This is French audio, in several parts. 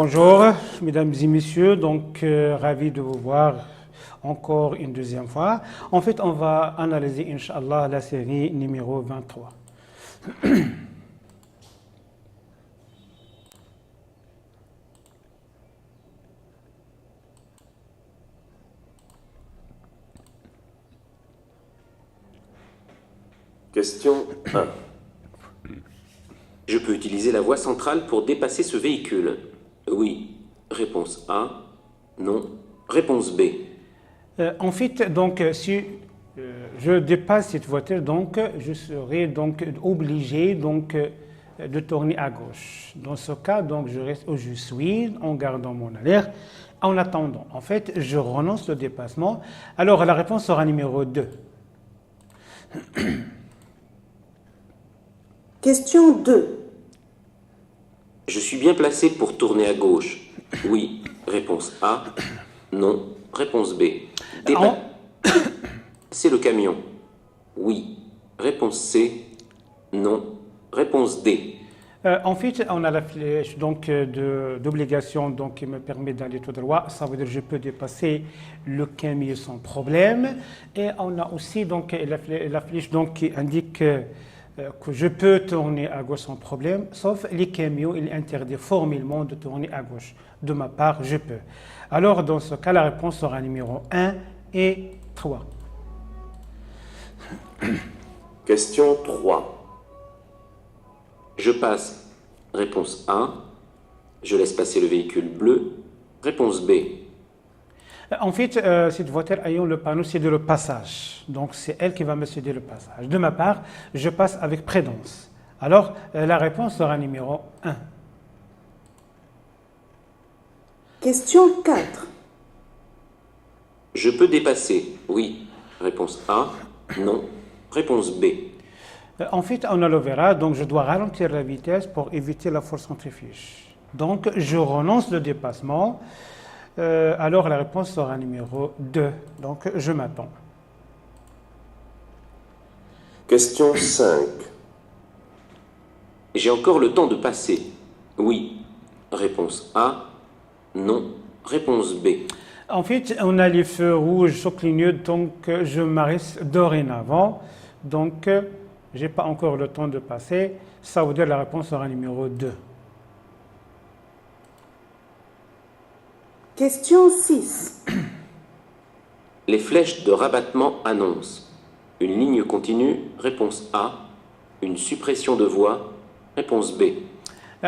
Bonjour, mesdames et messieurs. Donc, ravi de vous voir encore une deuxième fois. En fait, on va analyser, Inch'Allah, la série numéro 23. Question 1. Je peux utiliser la voie centrale pour dépasser ce véhicule? Oui. Réponse A. Non. Réponse B. En fait, donc, si je dépasse cette voiture, donc, je serai donc obligé donc, de tourner à gauche. Dans ce cas, donc, je reste où je suis en gardant mon alerte. En attendant, en fait, je renonce au dépassement. Alors, la réponse sera numéro 2. Question 2. Je suis bien placé pour tourner à gauche? Oui. Réponse A. Non. Réponse B. C'est le camion? Oui. Réponse C. Non. Réponse D. En fait, on a la flèche donc d'obligation donc qui me permet d'aller tout droit. Ça veut dire que je peux dépasser le camion sans problème. Et on a aussi donc la flèche donc qui indique que je peux tourner à gauche sans problème, sauf les camions, il est interdit formellement de tourner à gauche. De ma part, je peux. Alors, dans ce cas, la réponse sera numéro 1 et 3. Question 3. Je passe. Réponse A. Je laisse passer le véhicule bleu. Réponse B. En fait, cette voiture ayant le panneau céder le passage. Donc, c'est elle qui va me céder le passage. De ma part, je passe avec prudence. Alors, la réponse sera numéro 1. Question 4. Je peux dépasser? Oui. Réponse A. Non. Réponse B. En fait, on le verra, donc je dois ralentir la vitesse pour éviter la force centrifuge. Donc, je renonce le dépassement. Alors, la réponse sera numéro 2. Donc, je m'attends. Question 5. J'ai encore le temps de passer? Oui. Réponse A. Non. Réponse B. En fait, on a les feux rouges qui clignotent, donc je m'arrête dorénavant. Donc, je n'ai pas encore le temps de passer. Ça veut dire que la réponse sera numéro 2. Question 6. Les flèches de rabattement annoncent une ligne continue, réponse A. Une suppression de voie, réponse B.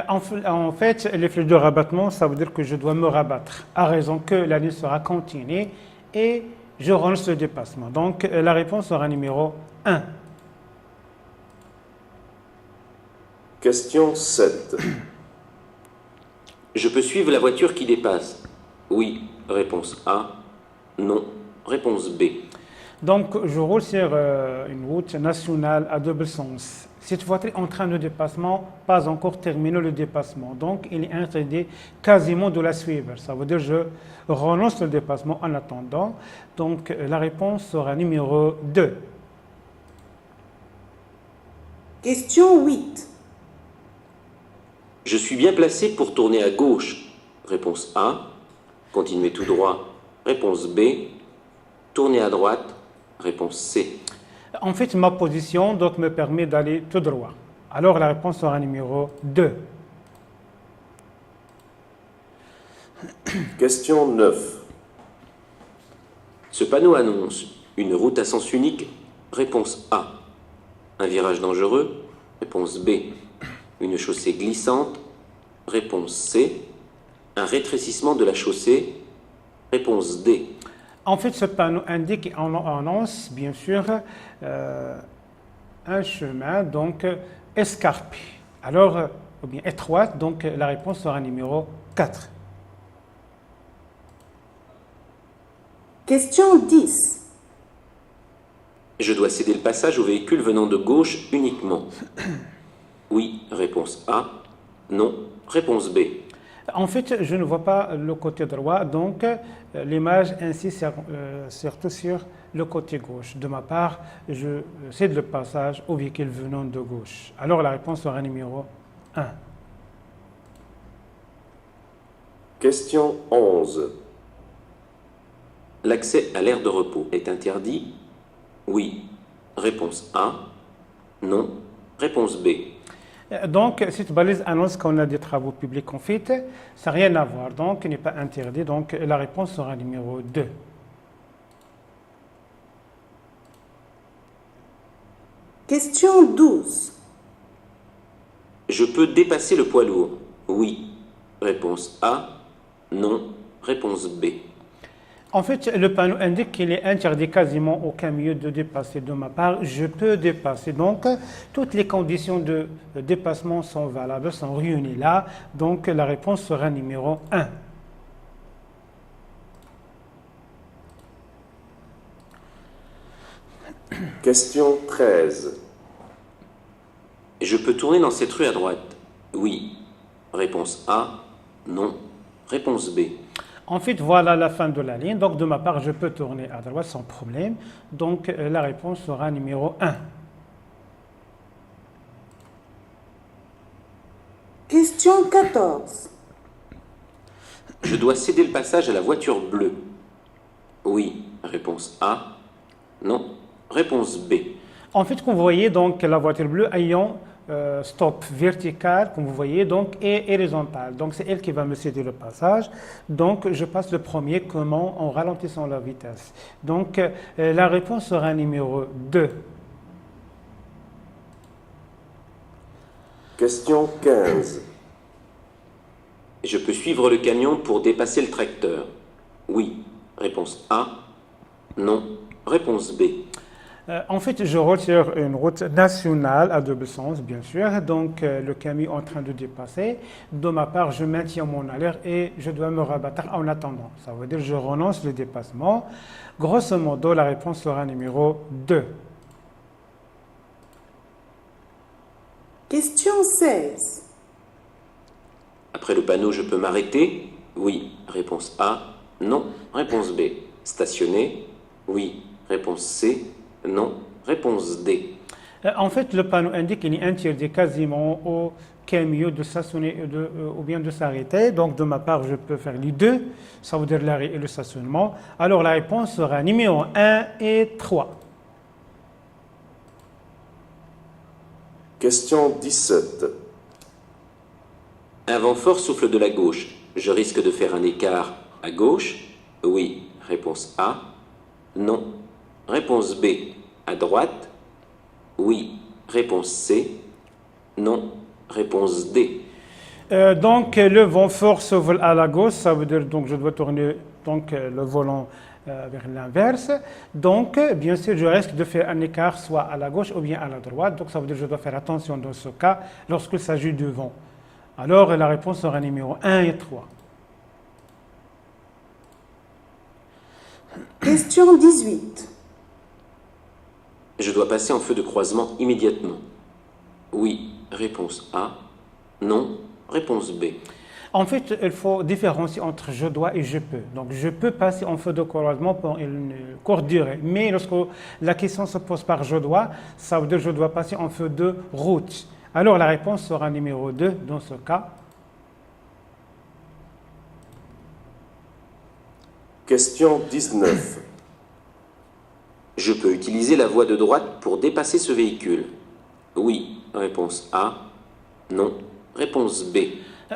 En fait, les flèches de rabattement, ça veut dire que je dois me rabattre, à raison que la ligne sera continue et je renonce le dépassement. Donc, la réponse sera numéro 1. Question 7. Je peux suivre la voiture qui dépasse? Oui. Réponse A. Non. Réponse B. Donc, je roule sur une route nationale à double sens. Cette voiture est en train de dépassement, pas encore terminé le dépassement. Donc, il est interdit quasiment de la suivre. Ça veut dire que je renonce le dépassement en attendant. Donc, la réponse sera numéro 2. Question 8. Je suis bien placé pour tourner à gauche. Réponse A. Continuer tout droit. Réponse B. Tourner à droite. Réponse C. En fait, ma position donc, me permet d'aller tout droit. Alors, la réponse sera numéro 2. Question 9. Ce panneau annonce une route à sens unique. Réponse A. Un virage dangereux. Réponse B. Une chaussée glissante. Réponse C. Un rétrécissement de la chaussée. Réponse D. En fait, ce panneau indique et annonce, bien sûr, un chemin donc escarpé. Alors, ou bien étroite, donc la réponse sera numéro 4. Question 10. Je dois céder le passage aux véhicules venant de gauche uniquement. Oui. Réponse A. Non. Réponse B. En fait, je ne vois pas le côté droit, donc l'image insiste surtout sur le côté gauche. De ma part, je cède le passage aux véhicules venant de gauche. Alors la réponse sera numéro 1. Question 11. L'accès à l'aire de repos est interdit? Oui. Réponse A. Non. Réponse B. Donc, cette balise annonce qu'on a des travaux publics en fait. Ça n'a rien à voir, donc il n'est pas interdit. Donc, la réponse sera numéro 2. Question 12. Je peux dépasser le poids lourd? Oui. Réponse A. Non. Réponse B. En fait, le panneau indique qu'il est interdit quasiment aucun milieu de dépasser de ma part. Je peux dépasser. Donc, toutes les conditions de dépassement sont valables, sont réunies là. Donc, la réponse sera numéro 1. Question 13. Je peux tourner dans cette rue à droite? Oui. Réponse A. Non. Réponse B. En fait, voilà la fin de la ligne. Donc, de ma part, je peux tourner à droite sans problème. Donc, la réponse sera numéro 1. Question 14. Je dois céder le passage à la voiture bleue? Oui. Réponse A. Non. Réponse B. En fait, comme vous voyez, donc, la voiture bleue ayant stop vertical, comme vous voyez, donc, et horizontal. Donc, c'est elle qui va me céder le passage. Donc, je passe le premier, comment? En ralentissant la vitesse. Donc, la réponse sera numéro 2. Question 15. Je peux suivre le camion pour dépasser le tracteur? Oui. Réponse A. Non. Réponse B. En fait, je roule sur une route nationale à double sens, bien sûr. Donc, le camion est en train de dépasser. De ma part, je maintiens mon alerte et je dois me rabattre en attendant. Ça veut dire que je renonce le dépassement. Grosso modo, la réponse sera numéro 2. Question 16. Après le panneau, je peux m'arrêter? Oui. Réponse A. Non. Réponse B. Stationner? Oui. Réponse C. Non. Réponse D. En fait, le panneau indique qu'il est interdit quasiment au camion de stationner ou bien de s'arrêter. Donc, de ma part, je peux faire les deux. Ça veut dire l'arrêt et le stationnement. Alors, la réponse sera numéro 1 et 3. Question 17. Un vent fort souffle de la gauche. Je risque de faire un écart à gauche? Oui. Réponse A. Non. Réponse B. À droite? Oui. Réponse C. Non. Réponse D. Donc, le vent fort s'ouvre à la gauche. Ça veut dire donc je dois tourner donc, le volant vers l'inverse. Donc, bien sûr, je risque de faire un écart soit à la gauche ou bien à la droite. Donc, ça veut dire que je dois faire attention dans ce cas lorsqu'il s'agit de vent. Alors, la réponse sera numéro 1 et 3. Question 18. Je dois passer en feu de croisement immédiatement. Oui. Réponse A. Non. Réponse B. En fait, il faut différencier entre je dois et je peux. Donc, je peux passer en feu de croisement pour une courte durée. Mais lorsque la question se pose par je dois, ça veut dire que je dois passer en feu de route. Alors, la réponse sera numéro 2 dans ce cas. Question 19. Je peux utiliser la voie de droite pour dépasser ce véhicule? Oui. Réponse A. Non. Réponse B.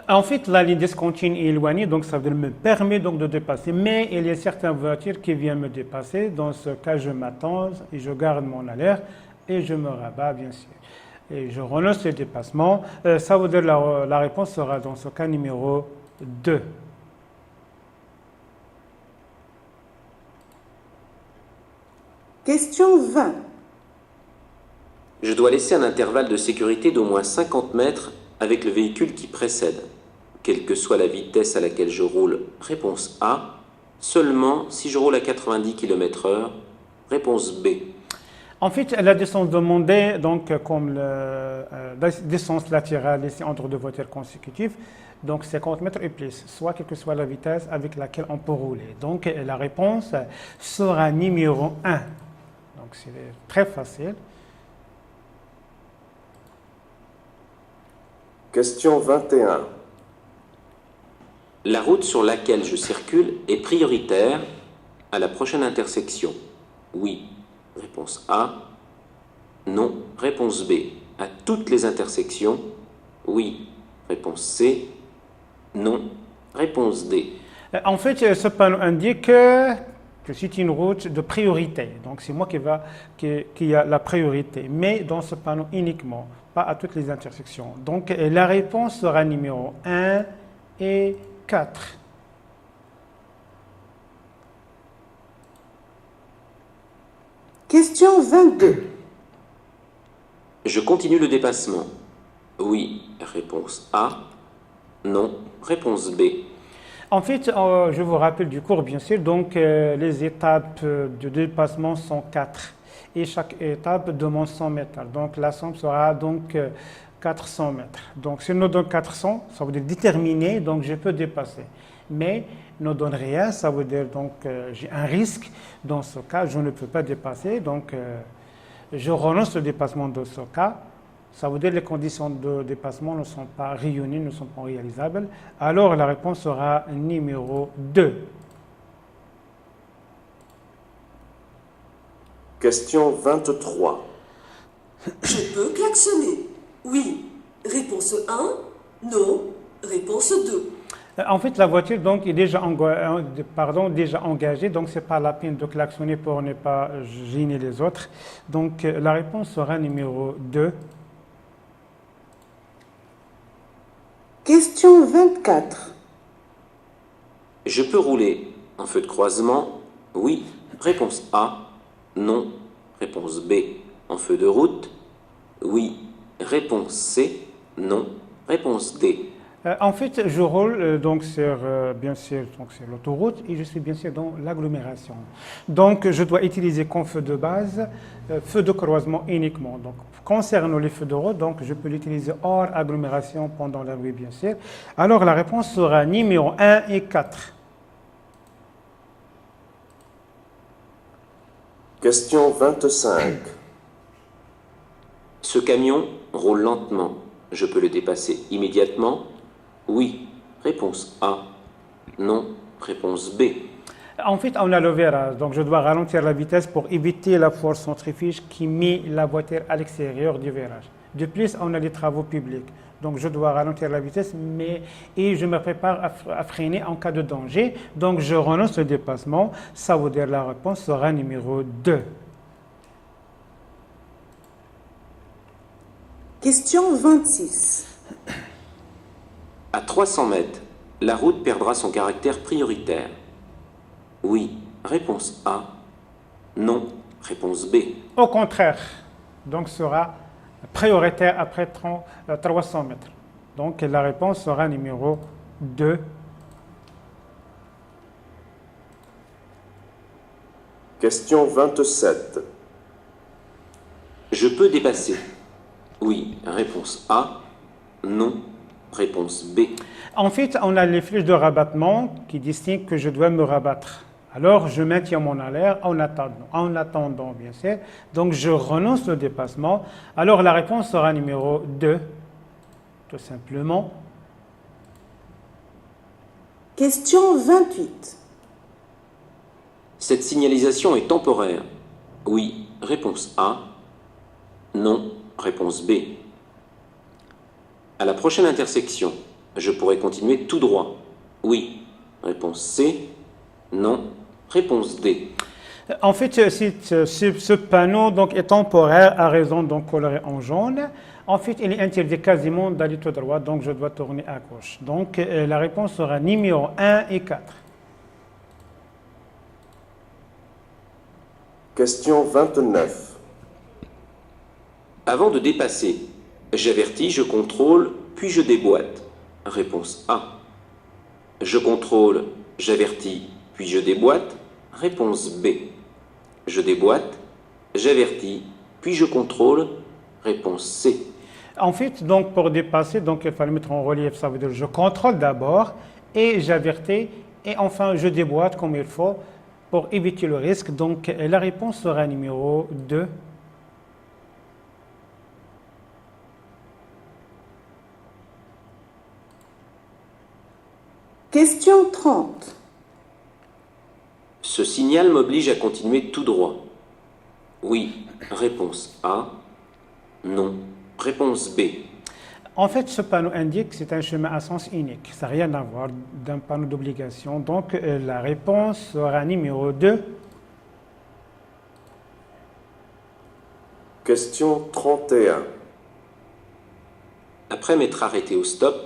En fait, la ligne discontinue est éloignée, donc ça veut dire me permet donc de dépasser. Mais il y a certaines voitures qui viennent me dépasser. Dans ce cas, je m'attends et je garde mon alerte et je me rabats, bien sûr. Et je renonce le dépassement. Ça veut dire la réponse sera dans ce cas numéro 2. Question 20. Je dois laisser un intervalle de sécurité d'au moins 50 mètres avec le véhicule qui précède. Quelle que soit la vitesse à laquelle je roule, réponse A. Seulement si je roule à 90 km/h, réponse B. En fait, la distance demandée, donc comme la distance latérale ici entre deux voitures consécutives, donc 50 mètres et plus, soit quelle que soit la vitesse avec laquelle on peut rouler. Donc la réponse sera numéro 1. Donc c'est très facile. Question 21. La route sur laquelle je circule est prioritaire à la prochaine intersection. Oui. Réponse A. Non. Réponse B. À toutes les intersections. Oui. Réponse C. Non. Réponse D. En fait, ce panneau indique que c'est une route de priorité. Donc, c'est moi qui a la priorité, mais dans ce panneau uniquement, pas à toutes les intersections. Donc, la réponse sera numéro 1 et 4. Question 22. Je continue le dépassement. Oui. Réponse A. Non. Réponse B. En fait, je vous rappelle du cours, bien sûr, donc les étapes de dépassement sont 4 et chaque étape demande 100 mètres. Donc la somme sera donc 400 mètres. Donc si on nous donne 400, ça veut dire déterminé, donc je peux dépasser. Mais ne donne rien, ça veut dire donc j'ai un risque. Dans ce cas, je ne peux pas dépasser, donc je renonce au dépassement de ce cas. Ça veut dire que les conditions de dépassement ne sont pas réunies, ne sont pas réalisables. Alors la réponse sera numéro 2. Question 23. Je peux klaxonner. Oui. Réponse 1. Non. Réponse 2. En fait, la voiture donc, est déjà, déjà engagée, donc ce n'est pas la peine de klaxonner pour ne pas gêner les autres. Donc la réponse sera numéro 2. Question 24. Je peux rouler en feu de croisement. Oui. Réponse A. Non. Réponse B. En feu de route. Oui. Réponse C. Non. Réponse D. En fait, je roule donc sur, bien sûr, donc sur l'autoroute et je suis bien sûr dans l'agglomération. Donc, je dois utiliser comme feu de base, feu de croisement uniquement. Donc, concernant les feux de route, donc je peux l'utiliser hors agglomération pendant la nuit, bien sûr. Alors, la réponse sera numéro 1 et 4. Question 25. Ce camion roule lentement. Je peux le dépasser immédiatement. Oui. Réponse A. Non. Réponse B. En fait, on a le virage, donc je dois ralentir la vitesse pour éviter la force centrifuge qui met la voiture à l'extérieur du virage. De plus, on a les travaux publics, donc je dois ralentir la vitesse et je me prépare à freiner en cas de danger. Donc je renonce au dépassement, ça veut dire la réponse sera numéro 2. Question 26. À 300 mètres, la route perdra son caractère prioritaire. Oui. Réponse A. Non. Réponse B. Au contraire, donc sera prioritaire après 300 mètres. Donc la réponse sera numéro 2. Question 27. Je peux dépasser. Oui. Réponse A. Non. Réponse B. En fait, on a les flèches de rabattement qui distinguent que je dois me rabattre. Alors, je maintiens mon alerte en attendant, bien sûr. Donc, je renonce au dépassement. Alors, la réponse sera numéro 2, tout simplement. Question 28. Cette signalisation est temporaire. Oui. Réponse A. Non. Réponse B. À la prochaine intersection, je pourrai continuer tout droit. Oui. Réponse C. Non. Réponse D. En fait, ce panneau donc, est temporaire à raison donc coloré en jaune. En fait, il est interdit quasiment d'aller tout droit, donc je dois tourner à gauche. Donc, la réponse sera numéro 1 et 4. Question 29. Avant de dépasser, j'avertis, je contrôle, puis je déboîte. Réponse A. Je contrôle, j'avertis, puis je déboîte. Réponse B. Je déboîte, j'avertis, puis je contrôle. Réponse C. En fait, donc, pour dépasser, donc, il fallait mettre en relief, ça veut dire je contrôle d'abord et j'avertis et enfin je déboîte comme il faut pour éviter le risque. Donc, la réponse sera numéro 2. Question 30. Ce signal m'oblige à continuer tout droit. Oui. Réponse A. Non. Réponse B. En fait, ce panneau indique que c'est un chemin à sens unique. Ça n'a rien à voir d'un panneau d'obligation. Donc, la réponse sera numéro 2. Question 31. Après m'être arrêté au stop,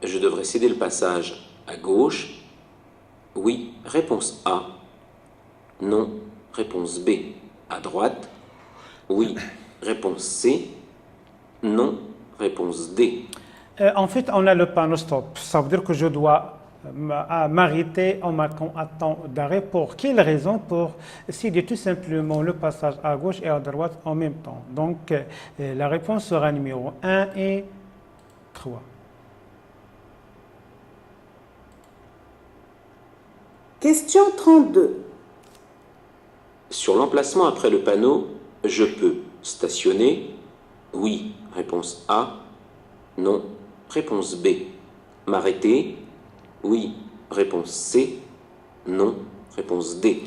je devrais céder le passage à gauche. Oui. Réponse A. Non. Réponse B. À droite. Oui. Réponse C. Non. Réponse D. En fait, on a le panneau stop. Ça veut dire que je dois m'arrêter en marquant un temps d'arrêt. Pour quelle raison? Pour céder tout simplement le passage à gauche et à droite en même temps. Donc, la réponse sera numéro 1 et 3. Question 32. Sur l'emplacement après le panneau, je peux stationner. Oui. Réponse A. Non. Réponse B. M'arrêter. Oui. Réponse C. Non. Réponse D.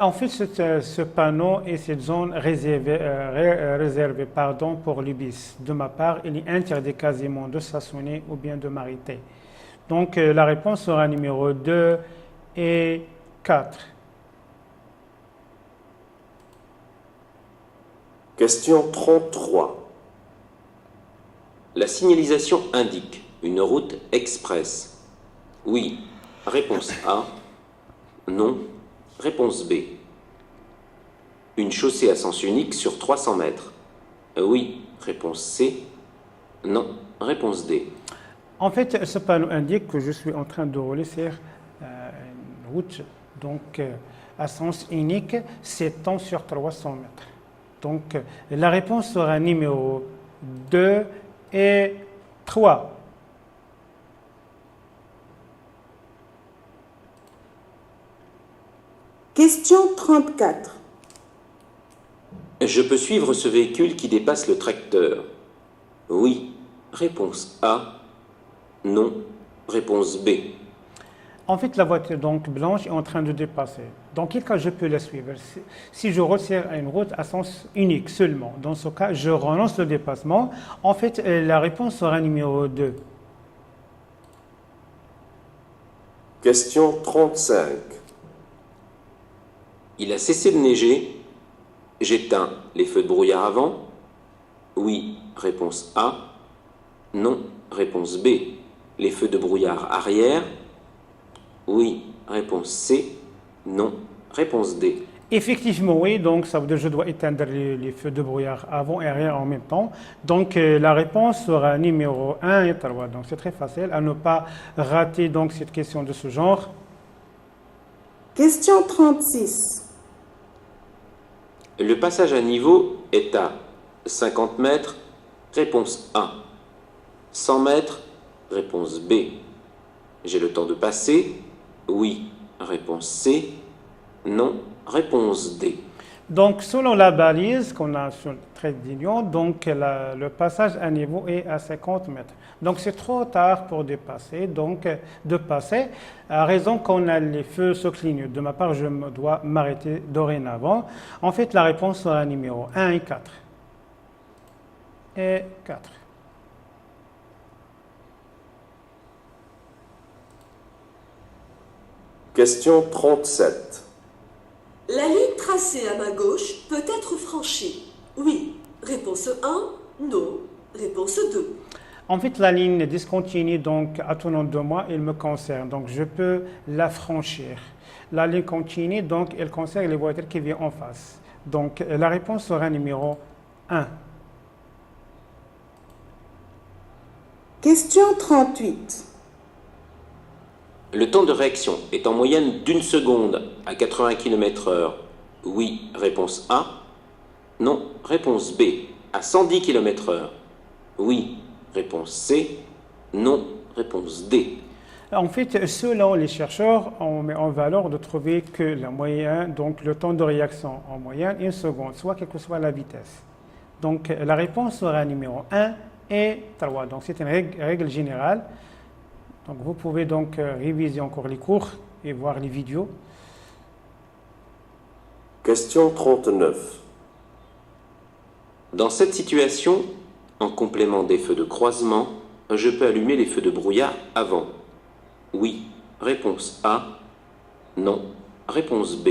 En fait, ce panneau et cette zone réservée pour les bis. De ma part, il est interdit quasiment de stationner ou bien de m'arrêter. Donc, la réponse sera numéro 2 et 4. Question 33. La signalisation indique une route express. Oui. Réponse A. Non. Réponse B. Une chaussée à sens unique sur 300 mètres. Oui. Réponse C. Non. Réponse D. En fait, ce panneau indique que je suis en train de rouler sur une route donc, à sens unique s'étend sur 300 mètres. Donc, la réponse sera numéro 2 et 3. Question 34. Je peux suivre ce véhicule qui dépasse le tracteur. Oui. Réponse A. Non. Réponse B. En fait, la voiture donc blanche est en train de dépasser. Dans quel cas je peux la suivre? Si je retire une route à sens unique seulement, dans ce cas, je renonce le dépassement. En fait, la réponse sera numéro 2. Question 35. Il a cessé de neiger. J'éteins les feux de brouillard avant. Oui. Réponse A. Non. Réponse B. Les feux de brouillard arrière. Oui. Réponse C. Non. Réponse D. Effectivement, oui. Donc, ça veut dire que je dois éteindre les feux de brouillard avant et arrière en même temps. Donc, la réponse sera numéro 1 et 3. Donc, c'est très facile à ne pas rater donc, cette question de ce genre. Question 36. Le passage à niveau est à 50 mètres. Réponse A. 100 mètres. Réponse B. J'ai le temps de passer. Oui. Réponse C. Non. Réponse D. Donc, selon la balise qu'on a sur le trait d'union, donc le passage à niveau est à 50 mètres. Donc, c'est trop tard pour dépasser. Donc, de passer, à raison qu'on a les feux se clignotent. De ma part, je dois m'arrêter dorénavant. En fait, la réponse sera numéro 1 et 4. Et 4. Question 37. La ligne tracée à ma gauche peut être franchie. Oui. Réponse 1. Non. Réponse 2. En fait, la ligne discontinue, donc, attenant de moi, elle me concerne. Donc, je peux la franchir. La ligne continue, donc, elle concerne les voitures qui viennent en face. Donc, la réponse sera numéro 1. Question 38. Le temps de réaction est en moyenne d'1 seconde à 80 km/h. Oui. Réponse A. Non. Réponse B. À 110 km/h. Oui. Réponse C. Non. Réponse D. En fait, selon les chercheurs, on met en valeur de trouver que la moyenne, donc le temps de réaction en moyenne, 1 seconde, soit quelle que soit la vitesse. Donc, la réponse sera numéro 1 et 3. Donc, c'est une règle générale. Donc vous pouvez donc réviser encore les cours et voir les vidéos. Question 39. Dans cette situation, en complément des feux de croisement, je peux allumer les feux de brouillard avant. Oui. Réponse A. Non. Réponse B.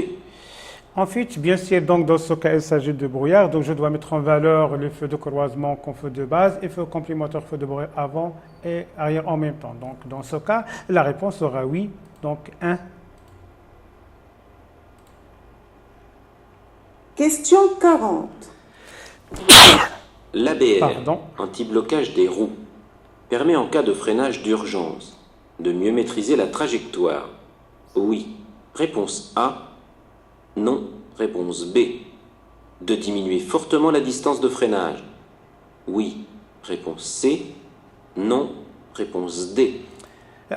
Ensuite, bien sûr, donc dans ce cas, il s'agit de brouillard. Donc je dois mettre en valeur le feu de croisement comme feu de base et feu complémentaire feu de brouillard avant et arrière en même temps. Donc dans ce cas, la réponse sera oui. Donc 1. Question 40. L'ABR, Pardon. anti-blocage des roues, permet en cas de freinage d'urgence de mieux maîtriser la trajectoire. Oui. Réponse A. Non. Réponse B. De diminuer fortement la distance de freinage. Oui. Réponse C. Non. Réponse D.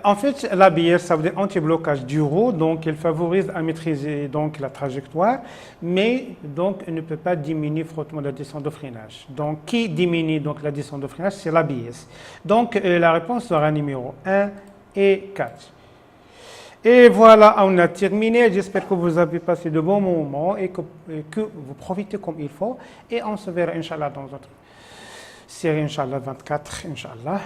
En fait, l'ABS, ça veut dire anti-blocage du roue, donc il favorise à maîtriser donc la trajectoire, mais donc il ne peut pas diminuer fortement la distance de freinage. Donc qui diminue donc la distance de freinage, c'est l'ABS. Donc la réponse sera numéro 1 et 4. Et voilà, on a terminé. J'espère que vous avez passé de bons moments et que vous profitez comme il faut. Et on se verra, Inch'Allah, dans notre série, Inch'Allah 24, Inch'Allah.